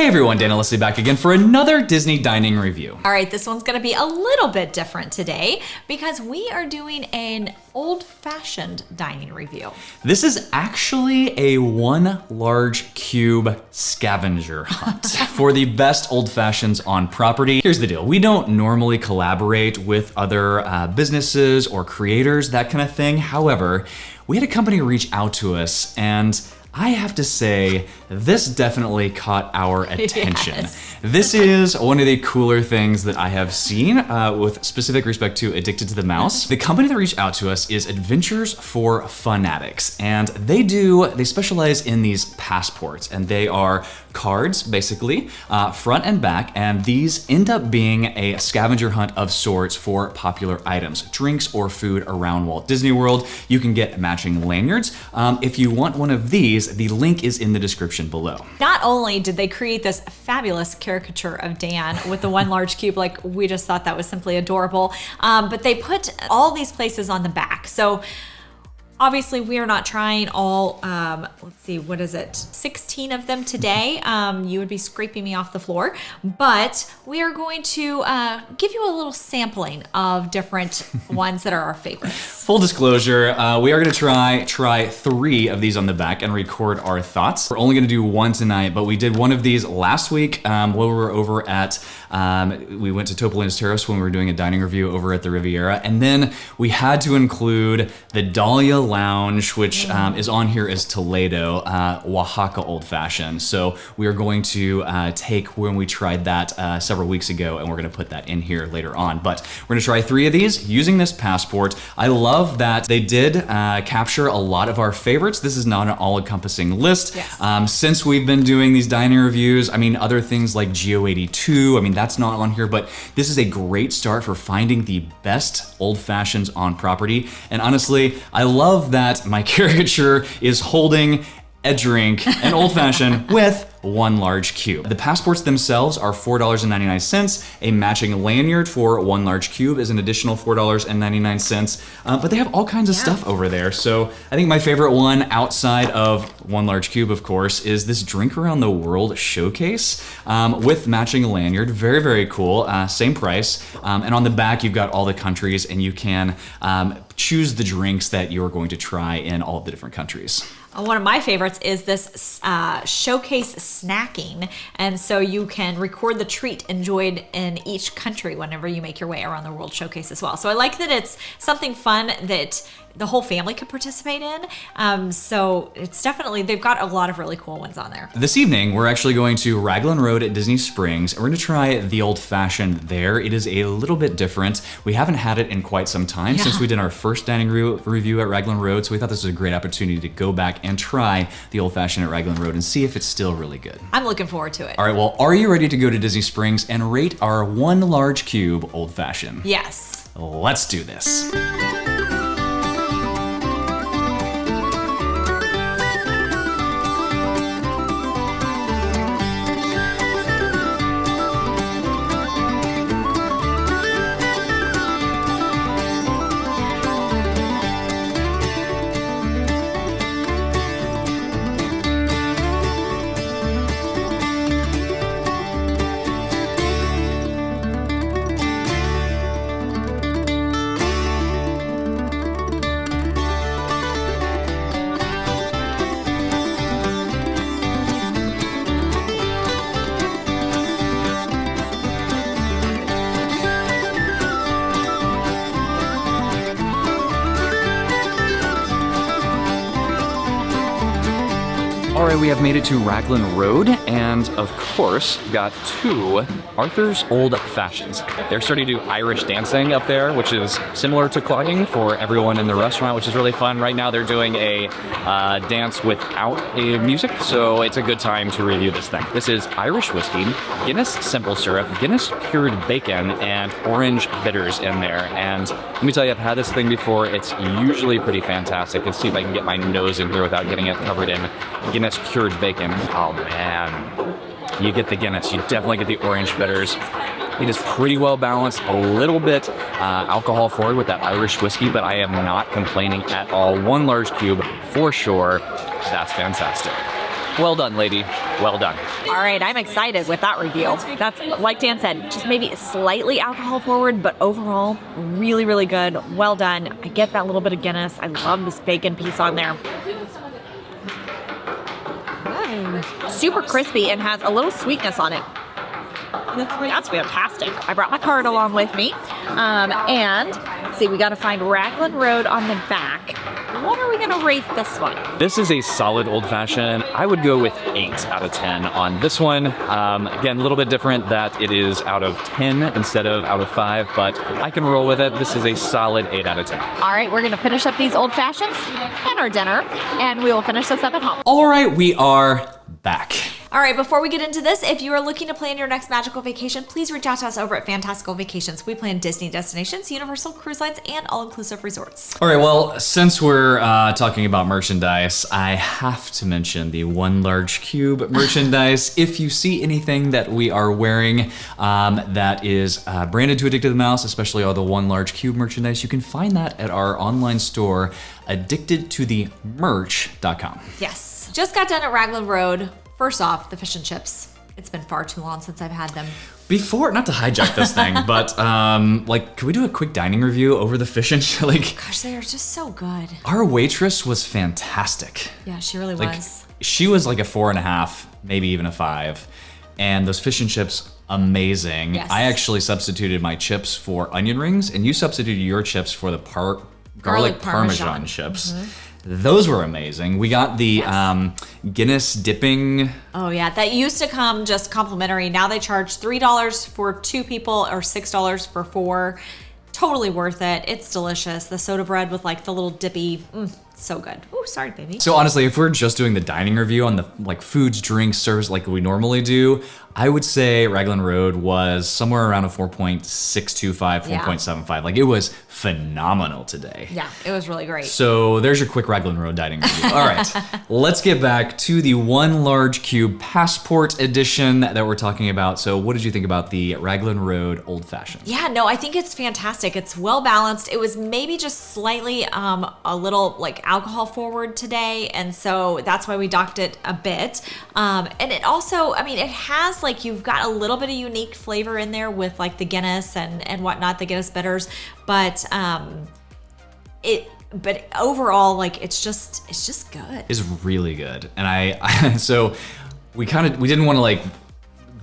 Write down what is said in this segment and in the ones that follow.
Hey everyone, Dan and Leslie back again for another Disney dining review. All right, this one's gonna be a little bit different today because we are doing an old-fashioned dining review. This is actually a one large cube scavenger hunt for the best old fashions on property. Here's the deal, we don't normally collaborate with other businesses or creators, that kind of thing. However, we had a company reach out to us and I have to say, this definitely caught our attention. Yes. This is one of the cooler things that I have seen with specific respect to Addicted to the Mouse. The company that reached out to us is Adventures for Fanatics, and they specialize in these passports, and they are cards, basically, front and back, and these end up being a scavenger hunt of sorts for popular items, drinks or food around Walt Disney World. You can get matching lanyards. If you want one of these, the link is in the description below. Not only did they create this fabulous caricature of Dan with the one large cube, like we just thought that was simply adorable, but they put all these places on the back. So obviously we are not trying all, let's see, what is it? 16 of them today. You would be scraping me off the floor, but we are going to give you a little sampling of different ones that are our favorites. Full disclosure, we are gonna try 3 of these on the back and record our thoughts. We're only gonna do one tonight, but we did one of these last week while we were over at, we went to Topolino's Terrace when we were doing a dining review over at the Riviera, and then we had to include the Dahlia Lounge, which is on here as Toledo, Oaxaca Old Fashioned. So we are going to take when we tried that several weeks ago, and we're gonna put that in here later on. But we're gonna try 3 of these using this passport. I love that they did capture a lot of our favorites. This is not an all-encompassing list. Yes. Since we've been doing these dining reviews, I mean, other things like Geo 82, I mean, that's not on here, but this is a great start for finding the best old fashions on property. And honestly, I love that my caricature is holding a drink, an old fashioned with one large cube. The passports themselves are $4.99. A matching lanyard for one large cube is an additional $4.99. But they have all kinds of stuff over there. So I think my favorite one outside of one large cube, of course, is this Drink Around the World showcase with matching lanyard. Very, very cool. Same price. And on the back, you've got all the countries, and you can choose the drinks that you're going to try in all of the different countries. One of my favorites is this showcase snacking. And so you can record the treat enjoyed in each country whenever you make your way around the World Showcase as well. So I like that it's something fun that the whole family could participate in. So it's definitely, they've got a lot of really cool ones on there. This evening, we're actually going to Raglan Road at Disney Springs, and we're gonna try the old fashioned there. It is a little bit different. We haven't had it in quite some time since we did our first dining review at Raglan Road, so we thought this was a great opportunity to go back and try the old fashioned at Raglan Road and see if it's still really good. I'm looking forward to it. All right, well, are you ready to go to Disney Springs and rate our one large cube old fashioned? Yes. Let's do this. All right, we have made it to Raglan Road, and of course, got 2 Arthur's Old Fashions. They're starting to do Irish dancing up there, which is similar to clocking for everyone in the restaurant, which is really fun. Right now, they're doing a dance without a music, so it's a good time to review this thing. This is Irish whiskey, Guinness simple syrup, Guinness cured bacon, and orange bitters in there. And let me tell you, I've had this thing before. It's usually pretty fantastic. Let's see if I can get my nose in here without getting it covered in Guinness cured bacon. Oh man, you get the Guinness, you definitely get the orange bitters. It is pretty well balanced, a little bit alcohol forward with that Irish whiskey, but I am not complaining at all. One large cube for sure. That's fantastic. Well done, lady. Well done. All right, I'm excited with that review. That's, like Dan said, just maybe slightly alcohol forward, but overall, really, really good. Well done. I get that little bit of Guinness. I love this bacon piece on there. Super crispy and has a little sweetness on it. That's fantastic. I brought my card along with me. And see, we got to find Raglan Road on the back. What are we going to rate this one? This is a solid old fashioned. I would go with 8 out of 10 on this one. Again, a little bit different that it is out of 10 instead of out of 5, but I can roll with it. This is a solid 8 out of 10. All right, we're going to finish up these old fashions and our dinner, and we will finish this up at home. All right, we are back. All right, before we get into this, if you are looking to plan your next magical vacation, please reach out to us over at Fantastical Vacations. We plan Disney destinations, Universal cruise lines, and all-inclusive resorts. All right, well, since we're talking about merchandise, I have to mention the One Large Cube merchandise. If you see anything that we are wearing that is branded to Addicted to the Mouse, especially all the One Large Cube merchandise, you can find that at our online store, addictedtothemerch.com. Yes. Just got done at Raglan Road. First off, the fish and chips. It's been far too long since I've had them. Before, not to hijack this thing, but like, could we do a quick dining review over the fish and chips? Like, Gosh, they are just so good. our waitress was fantastic. Yeah, she really Like, was. she was like a 4.5, maybe even a 5. And those fish and chips, amazing. Yes. I actually substituted my chips for onion rings, and you substituted your chips for the garlic Parmesan chips. Those were amazing. We got the Guinness dipping. Oh yeah, that used to come just complimentary. Now they charge $3 for 2 people or $6 for 4. Totally worth it. It's delicious. The soda bread with like the little dippy, so good. Oh, sorry, baby. So honestly, if we're just doing the dining review on the like foods, drinks, service like we normally do, I would say Raglan Road was somewhere around a 4.625, 4.75. Like, it was phenomenal today. Yeah, it was really great. So there's your quick Raglan Road dining review. All right, let's get back to the One Large Cube Passport Edition that we're talking about. So what did you think about the Raglan Road Old Fashioned? Yeah, no, I think it's fantastic. It's well balanced. It was maybe just slightly a little like alcohol forward today, and so that's why we docked it a bit. And it also, I mean, it has like, you've got a little bit of unique flavor in there with like the Guinness and whatnot, the Guinness bitters, but overall, like, it's just good. Is really good. And I so we didn't want to like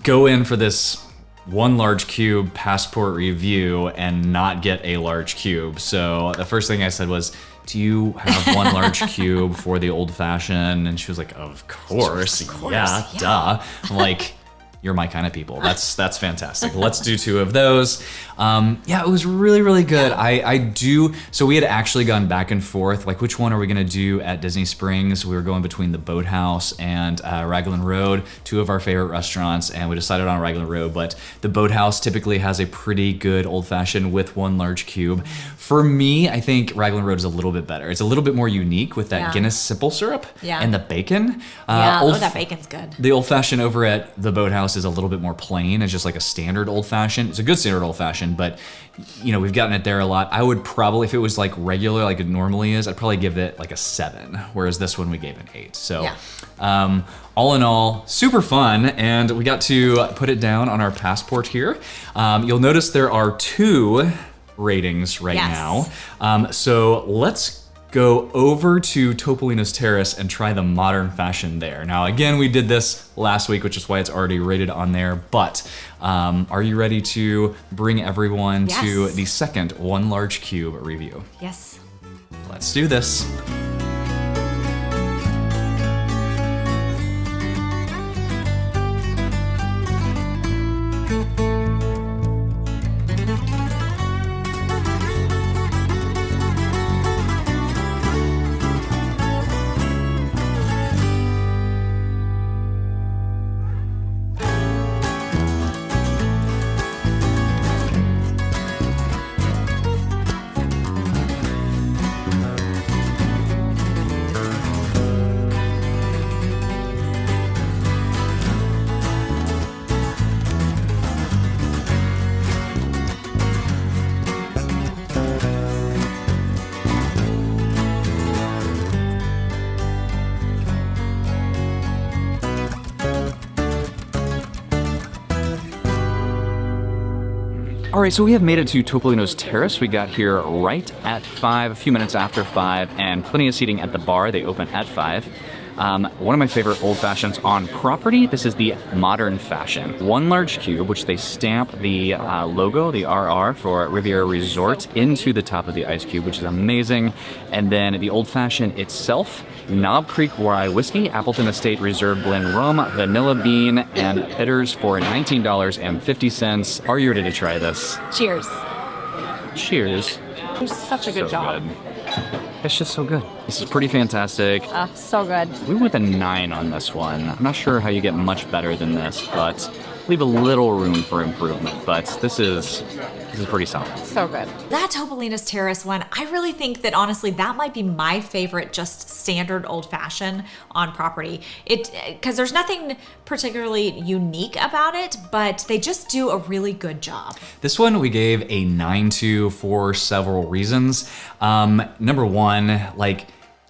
go in for this One Large Cube passport review and not get a large cube. So the first thing I said was, do you have one large cube for the old fashioned? And she was like, of course. Yeah, duh. I'm like, you're my kind of people. That's fantastic. Let's do 2 of those. Yeah, it was really, really good. So we had actually gone back and forth, like, which one are we gonna do at Disney Springs? We were going between the Boathouse and Raglan Road, 2 of our favorite restaurants, and we decided on Raglan Road, but the Boathouse typically has a pretty good old fashioned with 1 large cube. For me, I think Raglan Road is a little bit better. It's a little bit more unique with that Guinness simple syrup and the bacon. That bacon's good. The old fashioned over at the Boathouse is a little bit more plain. It's just like a standard old fashioned. It's a good standard old fashioned, but you know, we've gotten it there a lot. I would probably, if it was like regular, like it normally is, I'd probably give it like a 7, whereas this one we gave an 8. So all in all, super fun, and we got to put it down on our passport here. You'll notice there are 2 ratings right now. So let's go over to Topolino's Terrace and try the modern fashion there. Now, again, we did this last week, which is why it's already rated on there, but are you ready to bring everyone to the second One Large Cube review? Yes. Let's do this. All right, so we have made it to Topolino's Terrace. We got here right at 5, a few minutes after 5, and plenty of seating at the bar. They open at 5. One of my favorite old fashions on property, this is the modern fashion. One large cube, which they stamp the logo, the RR for Riviera Resort, into the top of the ice cube, which is amazing. And then the old fashioned itself, Knob Creek Rye Whiskey, Appleton Estate Reserve Blend Rum, Vanilla Bean, and bitters for $19.50. Are you ready to try this? Cheers. Cheers. It was such a good So job. good. It's just so good. This is pretty fantastic. So good. We went with a 9 on this one. I'm not sure how you get much better than this, but leave a little room for improvement. But this is pretty solid. So good. That Topolino's Terrace one, I really think that honestly that might be my favorite just standard old fashioned on property. Because there's nothing particularly unique about it, but they just do a really good job. This one we gave a 9 to for several reasons. Number one, like,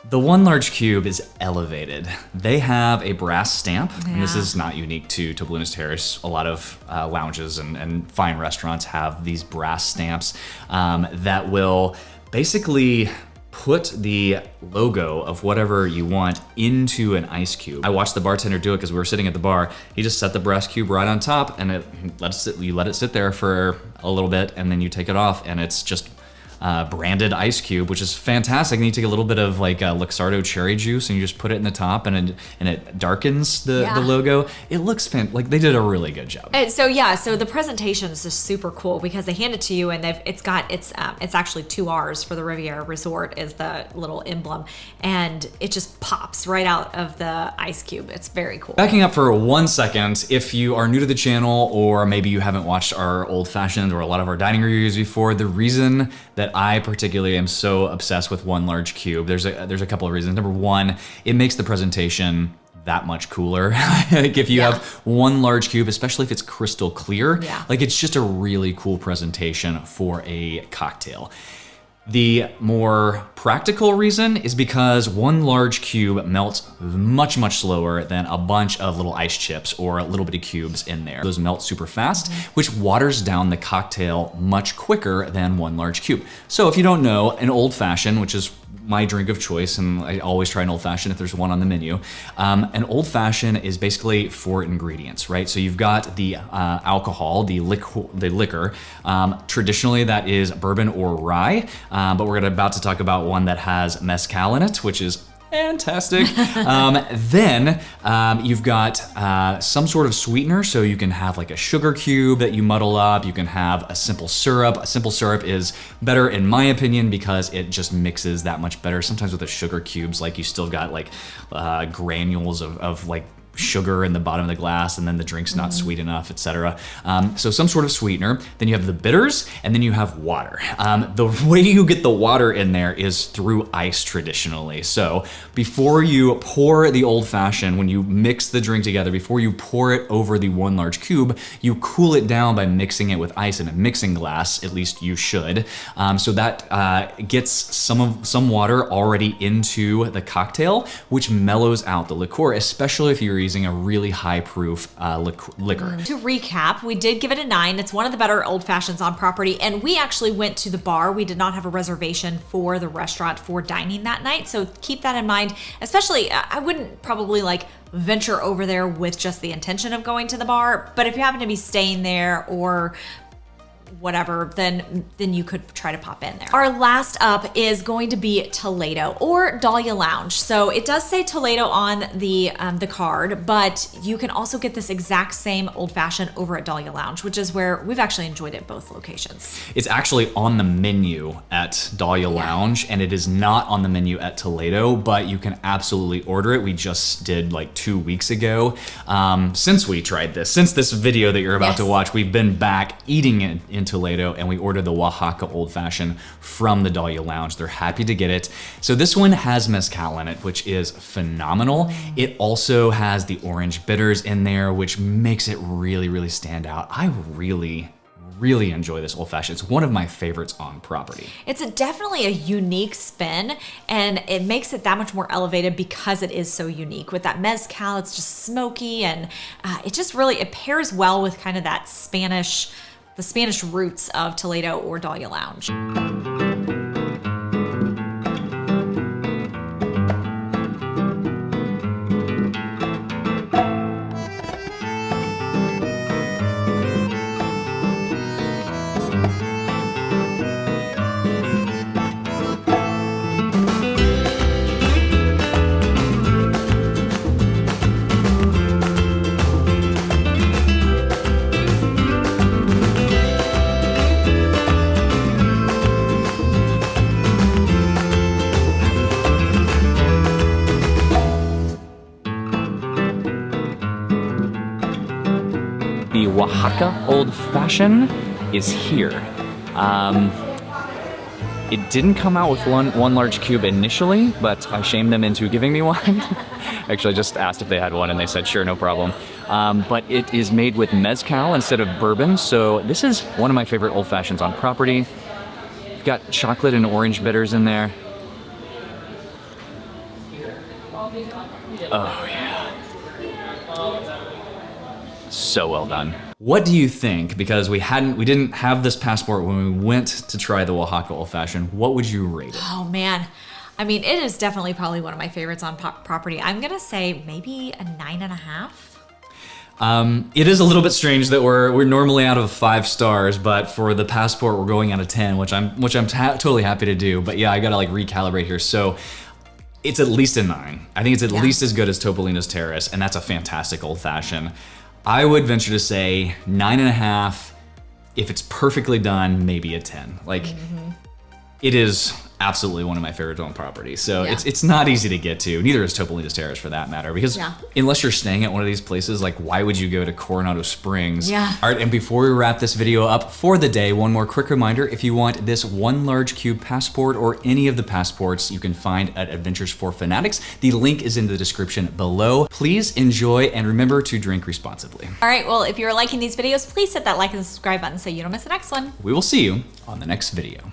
the one large cube is elevated. They have a brass stamp, and this is not unique to Topolino's Terrace. A lot of lounges and fine restaurants have these brass stamps that will basically put the logo of whatever you want into an ice cube. I watched the bartender do it because we were sitting at the bar. He just set the brass cube right on top, and you let it sit there for a little bit, and then you take it off, and it's just branded ice cube, which is fantastic. And you take a little bit of like Luxardo cherry juice and you just put it in the top, and it darkens the logo. It looks like they did a really good job. So the presentation is just super cool because they hand it to you and it's actually 2 R's for the Riviera Resort is the little emblem, and it just pops right out of the ice cube. It's very cool. Backing up for 1 second, if you are new to the channel or maybe you haven't watched our old fashioned or a lot of our dining reviews before, the reason that I particularly am so obsessed with one large cube, there's a couple of reasons. Number one, it makes the presentation that much cooler. Like if you have one large cube, especially if it's crystal clear, like it's just a really cool presentation for a cocktail. The more practical reason is because one large cube melts much, much slower than a bunch of little ice chips or little bitty cubes in there. Those melt super fast, which waters down the cocktail much quicker than one large cube. So if you don't know, an old fashioned, which is my drink of choice, and I always try an old fashioned if there's one on the menu. An old fashioned is basically 4 ingredients, right? So you've got the alcohol, the liquor. Traditionally that is bourbon or rye, but we're about to talk about one that has mezcal in it, which is fantastic. Then you've got some sort of sweetener, so you can have like a sugar cube that you muddle up. You can have a simple syrup. A simple syrup is better in my opinion because it just mixes that much better. Sometimes with the sugar cubes, like you still got like granules of like sugar in the bottom of the glass, and then the drink's not sweet enough, etc. So some sort of sweetener. Then you have the bitters, and then you have water. The way you get the water in there is through ice traditionally. So before you pour the old fashioned, when you mix the drink together, before you pour it over the one large cube, you cool it down by mixing it with ice in a mixing glass. At least you should. So that gets some water already into the cocktail, which mellows out the liqueur, especially if you're using a really high proof liquor. To recap, we did give it a 9. It's one of the better old fashions on property, and we actually went to the bar. We did not have a reservation for the restaurant for dining that night, so keep that in mind. Especially, I wouldn't probably like venture over there with just the intention of going to the bar, but if you happen to be staying there or whatever, then you could try to pop in there. Our last up is going to be Toledo or Dahlia Lounge. So it does say Toledo on the card, but you can also get this exact same old fashioned over at Dahlia Lounge, which is where we've actually enjoyed it both locations. It's actually on the menu at Dahlia Lounge, and it is not on the menu at Toledo, but you can absolutely order it. We just did like 2 weeks ago. Since this video that you're about to watch, we've been back eating it in Toledo, and we ordered the Oaxaca Old Fashioned from the Dahlia Lounge. They're happy to get it. So this one has mezcal in it, which is phenomenal. It also has the orange bitters in there, which makes it really, really stand out. I really enjoy this old fashioned. It's one of my favorites on property. It's definitely a unique spin, and it makes it that much more elevated because it is so unique. With that mezcal, it's just smoky, and it pairs well with kind of that Spanish the Spanish roots of Toledo or Dahlia Lounge. The Oaxaca Old Fashioned is here. It didn't come out with one large cube initially, but I shamed them into giving me one. Actually, I just asked if they had one and they said, sure, no problem. But it is made with mezcal instead of bourbon, so this is one of my favorite Old Fashions on property. You've got chocolate and orange bitters in there. Oh yeah. So well done. What do you think? Because we didn't have this passport when we went to try the Oaxaca Old Fashioned. What would you rate it? Oh man. I mean, it is definitely probably one of my favorites on property. I'm gonna say maybe a 9.5. It is a little bit strange that we're normally out of 5 stars, but for the passport we're going out of 10, which I'm totally happy to do. But yeah, I gotta like recalibrate here. So it's at least a 9. I think it's at least as good as Topolino's Terrace, and that's a fantastic Old Fashioned. I would venture to say 9.5. If it's perfectly done, maybe a 10. Like, it is absolutely one of my favorites on property. So it's not easy to get to. Neither is Topolino's Terrace for that matter. Because unless you're staying at one of these places, like why would you go to Coronado Springs? Yeah. All right, and before we wrap this video up for the day, one more quick reminder, if you want this one large cube passport or any of the passports you can find at Adventures for Fanatics, the link is in the description below. Please enjoy and remember to drink responsibly. All right, well, if you're liking these videos, please hit that like and subscribe button so you don't miss the next one. We will see you on the next video.